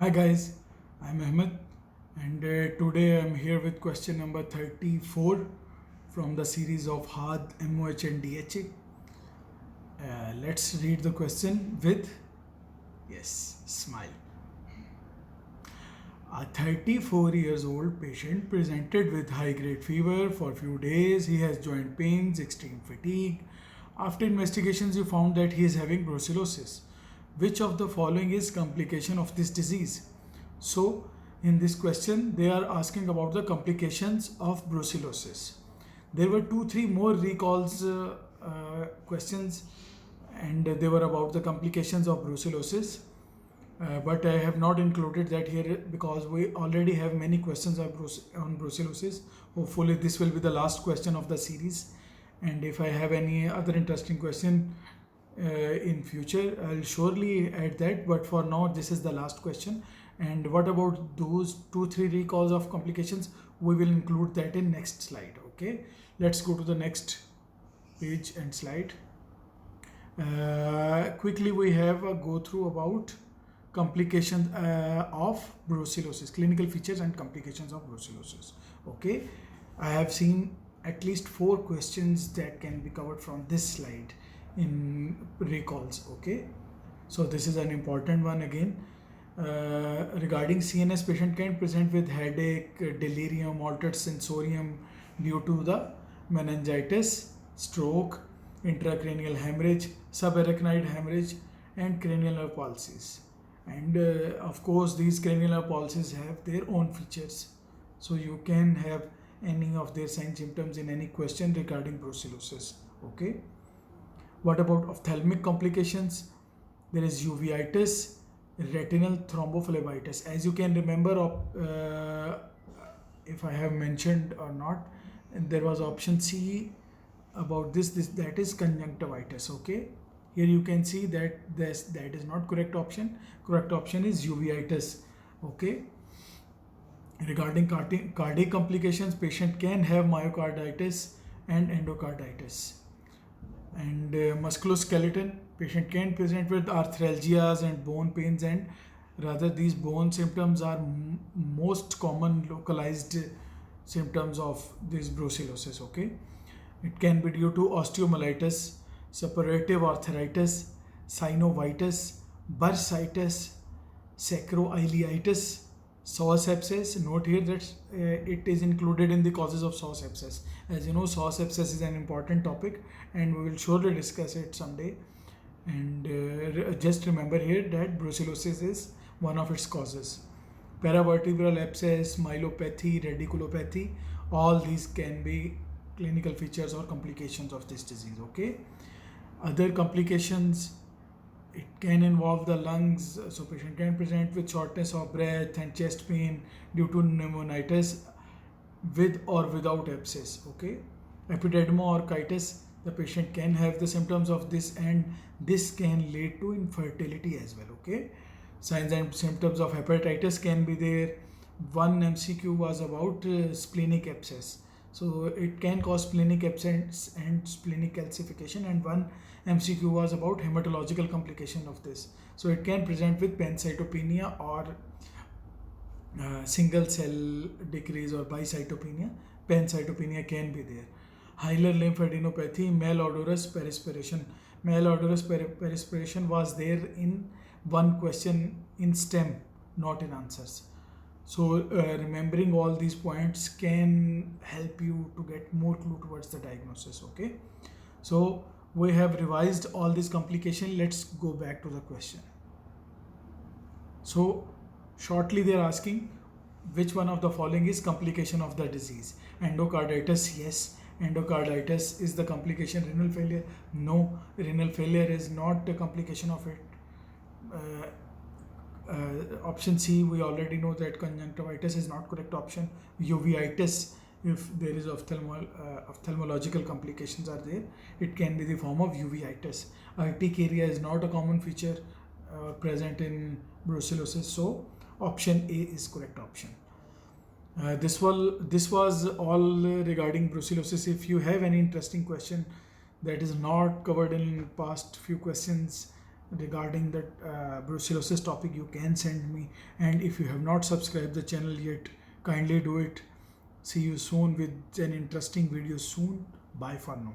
Hi guys, I'm Ahmed and today I'm here with question number 34 from the series of HAD, MOH and DHA. Let's read the question with, yes, smile. A 34 years old patient presented with high grade fever for a few days. He has joint pains, extreme fatigue. After investigations, you found that he is having brucellosis. Which of the following is complication of this disease? So, in this question, they are asking about the complications of brucellosis. There were three more recalls questions, and they were about the complications of brucellosis. But I have not included that here because we already have many questions on brucellosis. Hopefully, this will be the last question of the series. And if I have any other interesting question in future, I'll surely add that. But for now, this is the last question. And what about those three recalls of complications? We will include that in next slide. Okay, let's go to the next page and slide. Quickly, we have a go through about complications of brucellosis, clinical features and complications of brucellosis. Okay, I have seen at least 4 questions that can be covered from this slide in recalls. Okay, so this is an important one again. Regarding CNS, patient can present with headache, delirium, altered sensorium due to the meningitis, stroke, intracranial hemorrhage, subarachnoid hemorrhage, and cranial nerve palsies. And of course, these cranial nerve palsies have their own features. So you can have any of their sign symptoms in any question regarding brucellosis. Okay. What about ophthalmic complications? There is uveitis, retinal thrombophlebitis. As you can remember, if I have mentioned or not, there was option C about this that is conjunctivitis. Okay, here you can see that that is not correct option. Correct option is uveitis. Okay, regarding cardiac complications, patient can have myocarditis and endocarditis. And musculoskeletal, patient can present with arthralgias and bone pains, and rather these bone symptoms are most common localized symptoms of this brucellosis. Okay, it can be due to osteomyelitis, suppurative arthritis, synovitis, bursitis, sacroiliitis, SAW sepsis. Note here that it is included in the causes of SAW sepsis. As you know, SAW sepsis is an important topic and we will surely discuss it someday. And just remember here that brucellosis is one of its causes. Paravertebral abscess, myelopathy, radiculopathy, all these can be clinical features or complications of this disease. Okay, other complications, it can involve the lungs, so patient can present with shortness of breath and chest pain due to pneumonitis with or without abscess. Okay, epididymoorchitis, the patient can have the symptoms of this and this can lead to infertility as well. Okay, signs and symptoms of hepatitis can be there. One MCQ was about splenic abscess, so it can cause splenic abscess and splenic calcification, and one MCQ was about hematological complication of this, so it can present with pancytopenia or single cell decrease or bicytopenia. Pancytopenia can be there. Hilar lymphadenopathy, malodorous perspiration. Malodorous perspiration was there in one question in STEM, not in answers. So remembering all these points can help you to get more clue towards the diagnosis. Okay, so we have revised all these complications. Let's go back to the question. So shortly they are asking which one of the following is complication of the disease. Endocarditis, yes, endocarditis is the complication. Renal failure, no, renal failure is not a complication of it. Option C, we already know that conjunctivitis is not correct option. Uveitis, if there is ophthalmological complications are there, it can be the form of uveitis. Urticaria is not a common feature present in brucellosis, so option A is correct option. This was all regarding brucellosis. If you have any interesting question that is not covered in past few questions, regarding that brucellosis topic, you can send me. And if you have not subscribed the channel yet, kindly do it. See you soon with an interesting video soon. Bye for now.